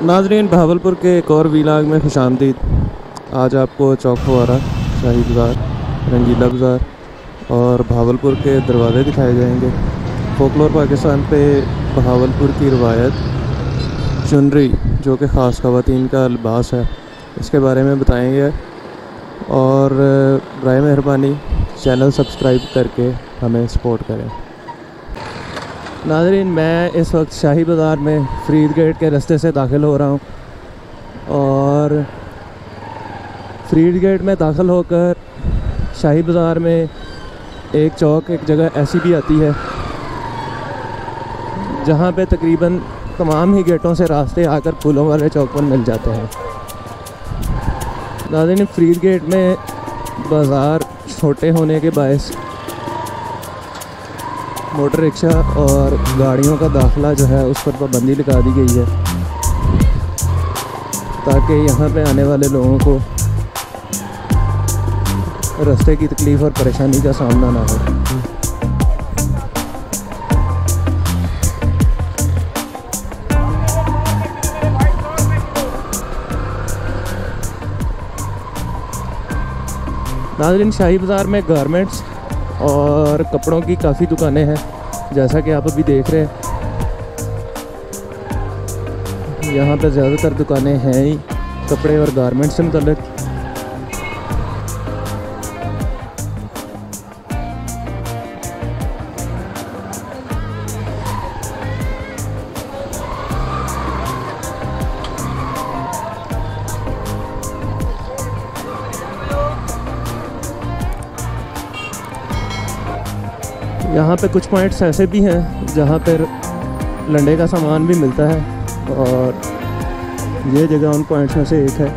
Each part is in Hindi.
नाजरीन, भावलपुर के एक और वीलाग में खुशामदीद। आज आपको चौक फव्वारा, शाही बाज़ार, रंगीला बाज़ार और भावलपुर के दरवाज़े दिखाए जाएंगे। फोकलोर पाकिस्तान पे भावलपुर की रवायत चुनरी, जो कि ख़ास ख़वातीन का लिबास है, इसके बारे में बताएंगे। और बराए मेहरबानी चैनल सब्सक्राइब करके हमें सपोर्ट करें। नाज़रीन, मैं इस वक्त शाही बाज़ार में फरीद गेट के रास्ते से दाखिल हो रहा हूँ और फरीद गेट में दाखिल होकर शाही बाज़ार में एक चौक, एक जगह ऐसी भी आती है जहाँ पे तकरीबन तमाम ही गेटों से रास्ते आकर फूलों वाले चौक पर मिल जाते हैं। नाज़रीन, फरीद गेट में बाज़ार छोटे होने के बायस मोटर रिक्शा और गाड़ियों का दाखिला जो है उस पर पाबंदी लगा दी गई है, ताकि यहाँ पे आने वाले लोगों को रास्ते की तकलीफ़ और परेशानी का सामना ना हो। नाज़रीन, शाही बाज़ार में गारमेंट्स और कपड़ों की काफ़ी दुकानें हैं, जैसा कि आप अभी देख रहे हैं। यहाँ पर ज़्यादातर दुकानें हैं ही कपड़े और गारमेंट्स से मुतल्लिक। यहाँ पे कुछ पॉइंट्स ऐसे भी हैं जहाँ पर लंडे का सामान भी मिलता है और ये जगह उन पॉइंट्स में से एक है।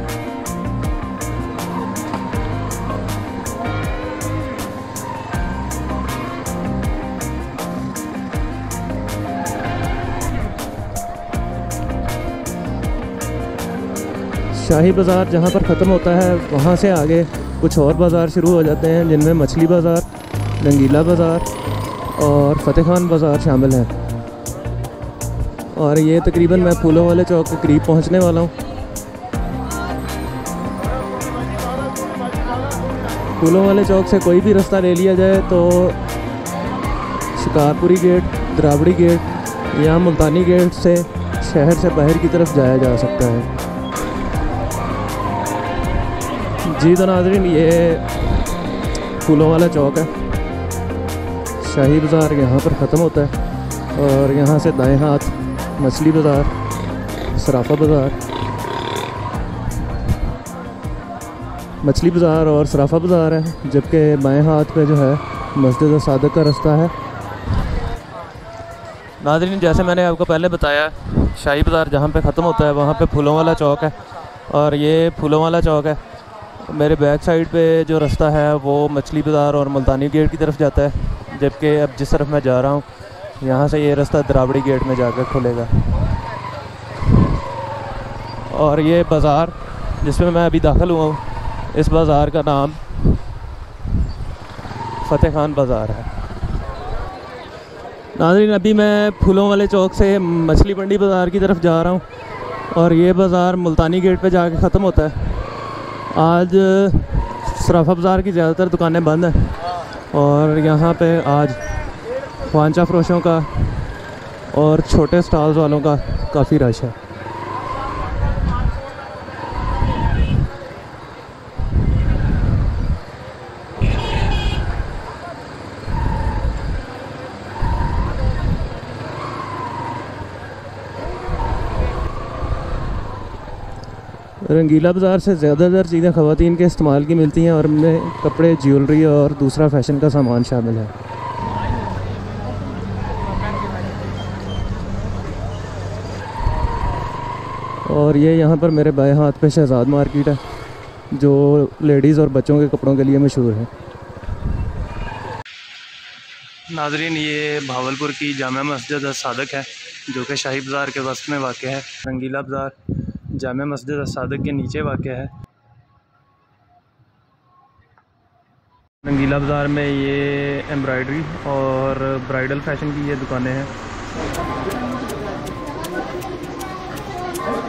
शाही बाज़ार जहाँ पर ख़त्म होता है वहाँ से आगे कुछ और बाज़ार शुरू हो जाते हैं, जिनमें मछली बाज़ार, रंगीला बाज़ार और फ़तेह खान बाज़ार शामिल हैं। और ये तकरीबन मैं फूलों वाले चौक के करीब पहुंचने वाला हूं। फूलों वाले चौक से कोई भी रास्ता ले लिया जाए तो शिकारपुरी गेट, द्रावड़ी गेट या मुल्तानी गेट से शहर से बाहर की तरफ जाया जा सकता है। जी तो नाज़रीन, ये फूलों वाला चौक है। शाही बाज़ार यहाँ पर ख़त्म होता है और यहाँ से दाएं हाथ मछली बाज़ार, सराफ़ा बाज़ार, मछली बाज़ार और सराफ़ा बाज़ार है, जबकि बाएं हाथ पे जो है मस्जिद सादक का रास्ता है। नाज़रीन, जैसे मैंने आपको पहले बताया, शाही बाज़ार जहाँ पे ख़त्म होता है वहाँ पे फूलों वाला चौक है और ये फूलों वाला चौक है। मेरे बैक साइड पे जो रास्ता है वो मछली बाज़ार और मुल्तानी गेट की तरफ जाता है, जबकि अब जिस तरफ मैं जा रहा हूँ यहाँ से ये रास्ता द्रावड़ी गेट में जाकर खुलेगा। और ये बाज़ार जिसमें मैं अभी दाखिल हुआ हूँ, इस बाज़ार का नाम फ़तेह खान बाज़ार है। नाज़रीन, अभी मैं फूलों वाले चौक से मछली मंडी बाज़ार की तरफ जा रहा हूँ और ये बाज़ार मुल्तानी गेट पे जाके ख़त्म होता है। आज सराफ़ा बाज़ार की ज़्यादातर दुकानें बंद हैं और यहाँ पे आज ख्वांचा फरोशों का और छोटे स्टॉल्स वालों का काफ़ी रश है। रंगीला बाज़ार से ज़्यादातर चीज़ें ख़वातीन के इस्तेमाल की मिलती हैं और उनमें कपड़े, ज्वेलरी और दूसरा फ़ैशन का सामान शामिल है। और ये यहाँ पर मेरे बाएं हाथ पे शहजाद मार्केट है, जो लेडीज़ और बच्चों के कपड़ों के लिए मशहूर है। नाज़रीन, ये भावलपुर की जामा मस्जिद सादक है, जो कि शाही बाज़ार के वस्त में वाक़ है। रंगीला बाज़ार जामा मस्जिद सादक के नीचे वाक़ है। रंगीला बाज़ार में ये एम्ब्रॉयडरी और ब्राइडल फैशन की ये दुकानें हैं। नाज़रीन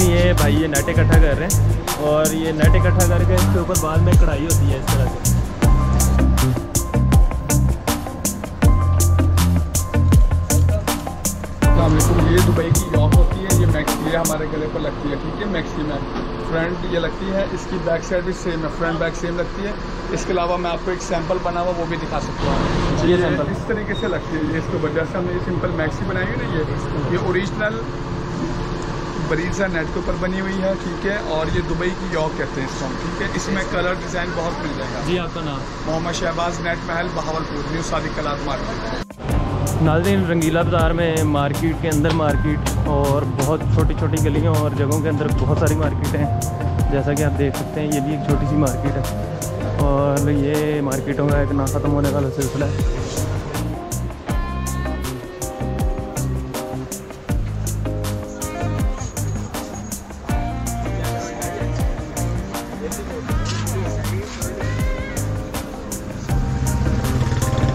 ये भाई ये नेट इकट्ठा कर रहे हैं और ये नेट इकट्ठा करके इसके ऊपर बाद में कढ़ाई होती है इस तरह से। ये दुबई की यॉक होती है, ये मैक्सी है, हमारे गले पर लगती है, ठीक है। मैक्सी में फ्रंट ये लगती है, इसकी बैक साइड भी सेम है, फ्रंट बैक सेम लगती है। इसके अलावा मैं आपको एक सैंपल बना हुआ वो भी दिखा सकता हूँ। ये सैंपल इस तरीके से लगती है, ये इसको वजह से हमने ये सिंपल मैक्सी बनाई है ना, ये ओरिजिनल बरीजा नेट के ऊपर बनी हुई है, ठीक है। और ये दुबई की यॉक कहते हैं इसको, ठीक है। इसमें कलर डिज़ाइन बहुत मिल जाएगा। जी आपका नाम? मोहम्मद शहबाज, नेट महल, बहावलपुर, न्यू सादिक कलात मार्केट। नाज़रीन रंगीला बाज़ार में मार्केट के अंदर मार्केट और बहुत छोटी छोटी गलियों और जगहों के अंदर बहुत सारी मार्केटें हैं। जैसा कि आप देख सकते हैं ये भी एक छोटी सी मार्केट है और ये मार्केटों का एक ना ख़त्म होने वाला सिलसिला है।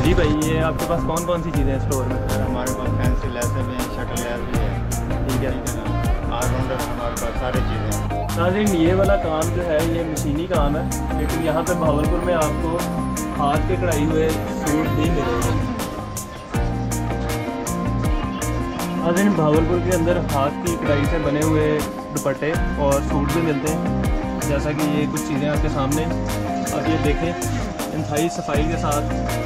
जी भाई ये आपके पास कौन कौन सी चीज़ें हैं स्टोर में? हमारे पास फैंसी लेसर भी हैं, शटल लेस भी है, ठीक है ना, ऑलराउंडर हमारे पास सारी चीज़ें हैं। नाज़रीन ये वाला काम जो है ये मशीनी काम है, लेकिन यहाँ पे भावलपुर में आपको हाथ के कढ़ाई हुए सूट भी मिलेंगे। नाज़रीन भावलपुर के अंदर हाथ की कढ़ाई से बने हुए दुपट्टे और सूट भी मिलते हैं। जैसा कि ये कुछ चीज़ें आपके सामने आप ये देखें, इंतहाई सफाई के साथ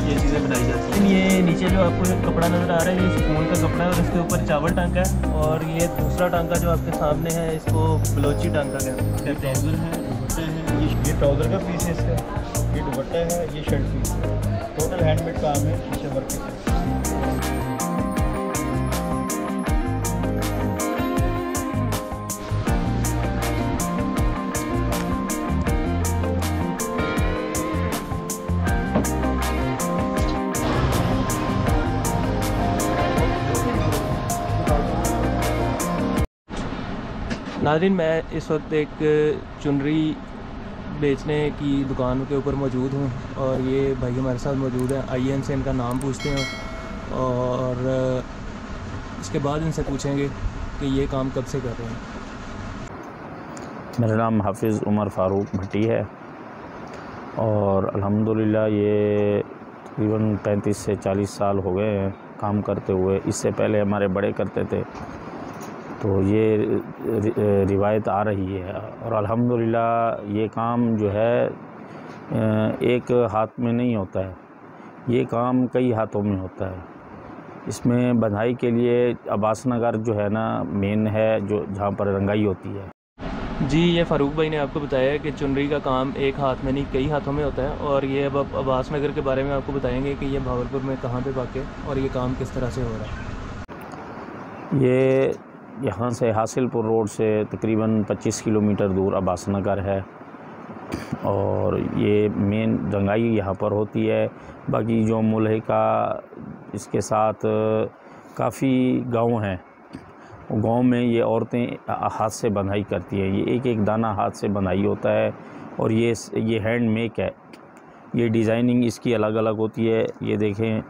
ये चीज़ें बनाई जाती हैं। ये नीचे जो आपको एक कपड़ा नज़र आ रहा है ये शिफॉन का कपड़ा है और इसके ऊपर चावल टांका है और ये दूसरा टांका जो आपके सामने है इसको बलोची टांका कहते हैं। ट्राउज़र है, दुपट्टे हैं, ये ट्राउज़र का पीस है इसका, ये दुपट्टा है, ये शर्ट पीस है। टोटल हैंडमेड काम है, शीशे वर्क के। नाज़रीन मैं इस वक्त एक चुनरी बेचने की दुकान के ऊपर मौजूद हूँ और ये भाई हमारे साथ मौजूद हैं। आइए इनसे इनका नाम पूछते हैं और इसके बाद इनसे पूछेंगे कि ये काम कब से कर रहे हैं। मेरा नाम हाफिज़ उमर फ़ारूक भट्टी है और अल्हम्दुलिल्लाह ये तकरीबन 35 से 40 साल हो गए हैं काम करते हुए। इससे पहले हमारे बड़े करते थे, तो ये रिवायत आ रही है और अल्हम्दुलिल्लाह ये काम जो है एक हाथ में नहीं होता है, ये काम कई हाथों में होता है। इसमें बंधाई के लिए अब्बास नगर जो है ना मेन है, जो जहाँ पर रंगाई होती है। जी ये फ़ारूक भाई ने आपको बताया कि चुनरी का काम एक हाथ में नहीं कई हाथों में होता है और ये अब अब्बास नगर के बारे में आपको बताएंगे कि ये भावलपुर में कहाँ पे वाक़ है और ये काम किस तरह से हो रहा है। ये यहाँ से हासिलपुर रोड से तकरीबन 25 किलोमीटर दूर अब्बास नगर है और ये मेन रंगाई यहाँ पर होती है। बाकी जो मुल्हिका इसके साथ काफ़ी गांव हैं, गांव में ये औरतें हाथ से बंधाई करती हैं। ये एक एक दाना हाथ से बंधाई होता है और ये हैंड मेक है। ये डिज़ाइनिंग इसकी अलग अलग होती है। ये देखें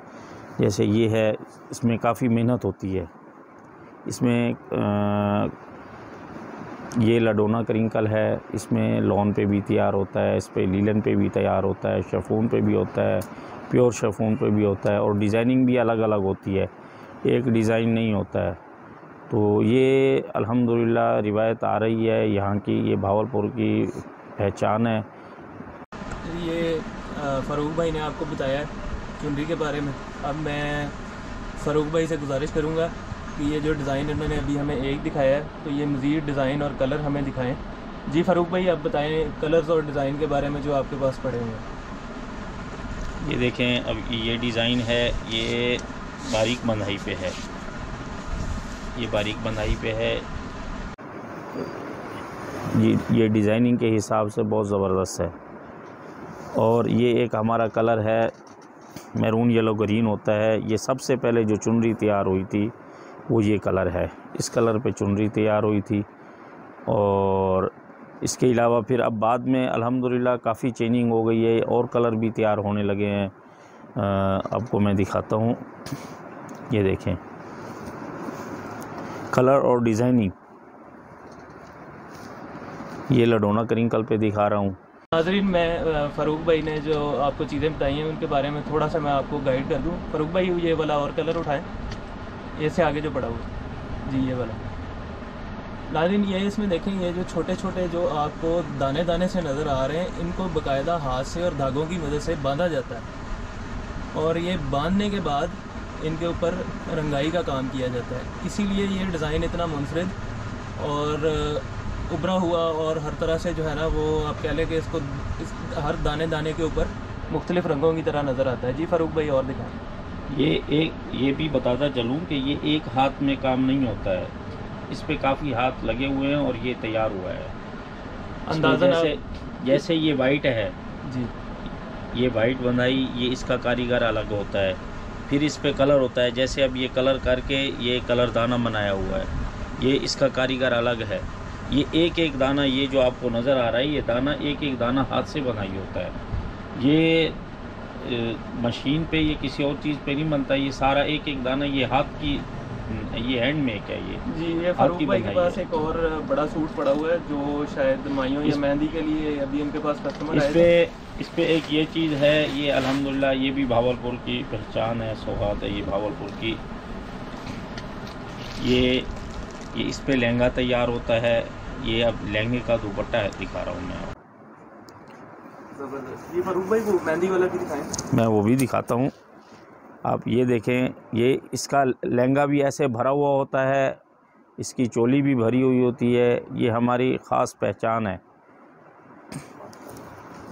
जैसे ये है, इसमें काफ़ी मेहनत होती है। इसमें ये लडोना क्रिंकल है, इसमें लॉन पे भी तैयार होता है, इस पे लीलन पे भी तैयार होता है, शेफून पे भी होता है, प्योर शेफून पे भी होता है और डिज़ाइनिंग भी अलग अलग होती है, एक डिज़ाइन नहीं होता है। तो ये अल्हम्दुलिल्लाह रिवायत आ रही है यहाँ की, ये भावलपुर की पहचान है। ये फ़ारूक भाई ने आपको बताया चुनरी के बारे में। अब मैं फ़ारूक भाई से गुजारिश करूँगा कि ये जो डिज़ाइन इन्होंने अभी हमें एक दिखाया है, तो ये मज़ीद डिज़ाइन और कलर हमें दिखाएं। जी फ़ारूक भाई आप बताएं कलर्स और डिज़ाइन के बारे में जो आपके पास पड़े हुए हैं। ये देखें, अब ये डिज़ाइन है, ये बारीक बंधाई पे है, ये बारीक बंधाई पे है। ये डिज़ाइनिंग के हिसाब से बहुत ज़बरदस्त है। और ये एक हमारा कलर है मैरून येलो ग्रीन होता है। ये सबसे पहले जो चुनरी तैयार हुई थी वो ये कलर है। इस कलर पे चुनरी तैयार हुई थी। और इसके अलावा फिर अब बाद में अल्हम्दुलिल्लाह काफ़ी चेंजिंग हो गई है और कलर भी तैयार होने लगे हैं। आपको मैं दिखाता हूँ, ये देखें कलर और डिज़ाइनिंग। ये लडोना करिंकल पे दिखा रहा हूँ। नाज़रीन, मैं फ़ारूक भाई ने जो आपको चीज़ें बताई हैं उनके बारे में थोड़ा सा मैं आपको गाइड कर दूँ। फ़ारूक भाई ये वाला और कलर उठाएं, ये से आगे जो पड़ा हुआ जी, ये वाला। नाज़रीन, ये इसमें देखें, ये जो छोटे छोटे जो आपको दाने दाने से नज़र आ रहे हैं, इनको बाकायदा हाथ से और धागों की मदद से बांधा जाता है और ये बांधने के बाद इनके ऊपर रंगाई का काम किया जाता है। इसीलिए ये डिज़ाइन इतना मुनफरिद और उभरा हुआ और हर तरह से जो है ना, वो आप कह लें कि इसको हर दाने दाने के ऊपर मुख्तलिफ़ रंगों की तरह नज़र आता है। जी फ़ारूक भाई और दिखाएं। ये भी बताता चलूँ कि ये एक हाथ में काम नहीं होता है, इस पे काफ़ी हाथ लगे हुए हैं और ये तैयार हुआ है। अंदाज़ा जैसे ये वाइट है जी, ये वाइट बनाई, ये इसका कारीगर अलग होता है। फिर इस पे कलर होता है, जैसे अब ये कलर करके ये कलर दाना बनाया हुआ है, ये इसका कारीगर अलग है। ये एक एक दाना, ये जो आपको नज़र आ रहा है, ये दाना एक एक दाना हाथ से बनाई होता है। ये मशीन पे, ये किसी और चीज़ पे नहीं बनता, ये सारा एक एक दाना ये हाथ की, ये हैंड मेक है ये जी। ये फ़ारूक भाई के पास एक और बड़ा सूट पड़ा हुआ है जो शायद माइयों या मेहंदी के लिए अभी उनके पास कस्टमर आए। इस पे एक ये चीज़ है, ये अल्हम्दुलिल्लाह ये भी भावलपुर की पहचान है, सौगात है ये भावलपुर की। ये इस पे लहंगा तैयार होता है। ये अब लहंगे का दुपट्टा है, दिखा रहा हूँ मैं। ज़बरदस्त। ये फ़ारूक भाई वो मेहंदी वाला भी दिखाएं। मैं वो भी दिखाता हूँ। आप ये देखें, ये इसका लहंगा भी ऐसे भरा हुआ होता है, इसकी चोली भी भरी हुई होती है। ये हमारी ख़ास पहचान है।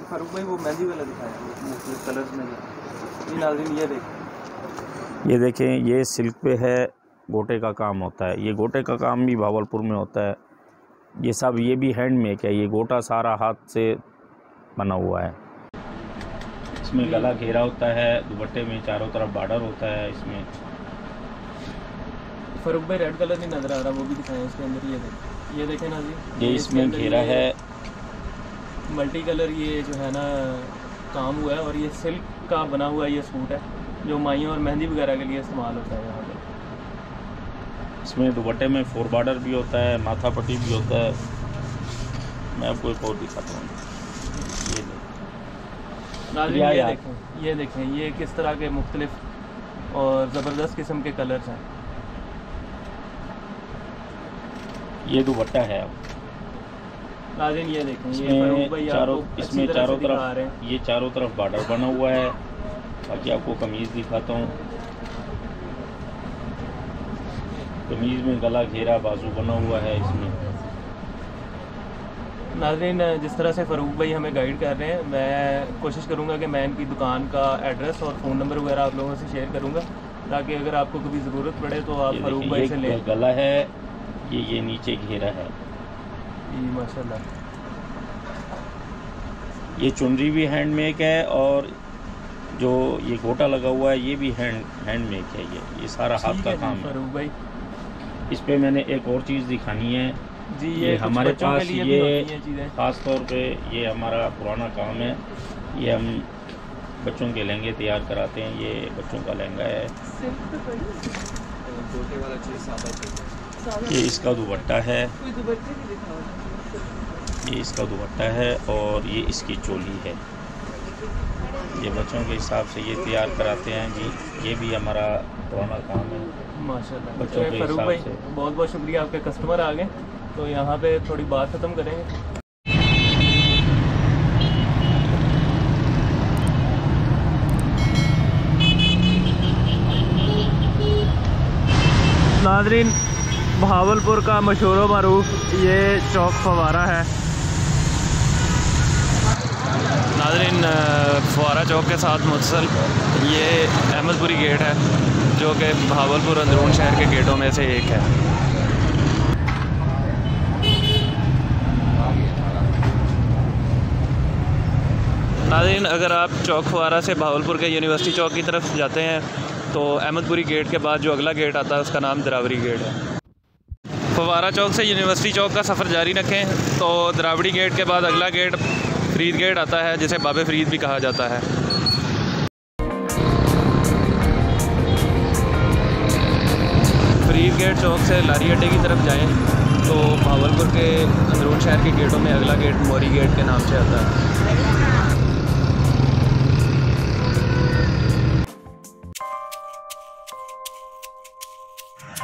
फ़ारूक भाई वो मेहंदी वाला दिखाएं कलर्स में। ये नाज़रीन ये देखें, ये सिल्क पे है, गोटे का काम होता है। ये गोटे का काम भी भावलपुर में होता है। ये सब ये भी हैंड मेक है। ये गोटा सारा हाथ से बना हुआ है। इसमें गला घेरा होता है, दुपट्टे में चारों तरफ बॉर्डर होता है। इसमें फ़ारूक भाई रेड कलर नहीं नज़र आ रहा, वो भी दिखाएं इसके अंदर। ये देखें ना जी, ये इसमें घेरा है, मल्टी कलर ये जो है ना काम हुआ है। और ये सिल्क का बना हुआ ये सूट है जो माइयों और मेहंदी वगैरह के लिए इस्तेमाल होता है यहाँ पे। इसमें दुपट्टे में 4 बॉर्डर भी होता है, माथा पट्टी भी होता है। मैं आपको एक और दिखाता हूँ। ये देखें ये किस तरह के मुख्तलिफ और ज़बरदस्त किस्म के कलर्स हैं। ये दुपट्टा है। नाज़रीन ये देखें, इसमें चारों तरफ बॉर्डर बना हुआ है। बाकी आपको कमीज़ दिखाता हूँ। कमीज़ में गला घेरा बाजू बना हुआ है इसमें। नाज़रीन जिस तरह से फ़ारूक भाई हमें गाइड कर रहे हैं, मैं कोशिश करूंगा कि मैं इनकी दुकान का एड्रेस और फ़ोन नंबर वगैरह आप लोगों से शेयर करूंगा, ताकि अगर आपको कभी ज़रूरत पड़े तो आप फ़ारूक भाई से लें। गला है, ये नीचे घेरा है। जी माशाल्लाह। ये चुनरी भी हैंड मेक है और जो ये गोटा लगा हुआ है ये भी हैंड मेक है। ये सारा हाथ का काम है फ़ारूक भाई। इस पे मैंने एक और चीज़ दिखानी है जी। ये हमारे पास ये ख़ास तौर पे ये हमारा पुराना काम है। ये हम बच्चों के लहंगे तैयार कराते हैं। ये बच्चों का लहंगा है। ये इसका दुपट्टा है, ये इसका दुपट्टा है और ये इसकी चोली है। ये बच्चों के हिसाब से ये तैयार कराते हैं जी। ये भी हमारा पुराना काम है माशाल्लाह। बच्चों के हिसाब से। बहुत बहुत शुक्रिया, आपके कस्टमर आ गए तो यहाँ पे थोड़ी बात ख़त्म करेंगे। नाज़रीन भावलपुर का मशहूर व मरूफ ये चौक फवारा है। नाज़रीन फवारा चौक के साथ मुतसल ये अहमदपुरी गेट है जो कि भावलपुर अंदरून शहर के गेटों में से एक है। नाज़रीन अगर आप चौक फवारा से भावलपुर के यूनिवर्सिटी चौक की तरफ जाते हैं तो अहमदपुरी गेट के बाद जो अगला गेट आता है उसका नाम दरावरी गेट है। फवारा चौक से यूनिवर्सिटी चौक का सफ़र जारी रखें तो दरावड़ी गेट के बाद अगला गेट फरीद गेट आता है, जिसे बाबे फरीद भी कहा जाता है। फरीद गेट चौक से लारी अड्डे की तरफ जाएं तो भावलपुर के अंदरून शहर के गेटों में अगला गेट मोरी गेट के नाम से आता है।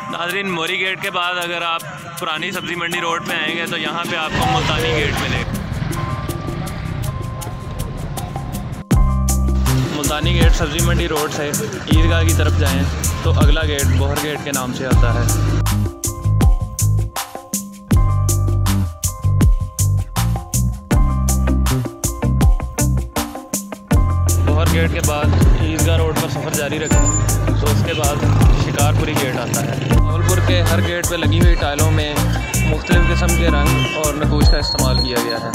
नाज़रीन, मोरी गेट के बाद अगर आप पुरानी सब्ज़ी मंडी रोड पे आएंगे तो यहाँ पे आपको मुल्तानी गेट मिलेगा। मुल्तानी गेट सब्ज़ी मंडी रोड से ईदगाह की तरफ जाएं तो अगला गेट बोहर गेट के नाम से आता है। बोहर गेट के बाद ईदगाह रोड पर सफ़र जारी रखें तो उसके बाद शिकारपुरी गेट आता है। भावलपुर के हर गेट पे लगी हुई टाइलों में मुख्तलिफ़ किस्म के रंग और नक़ूश का इस्तेमाल किया गया है।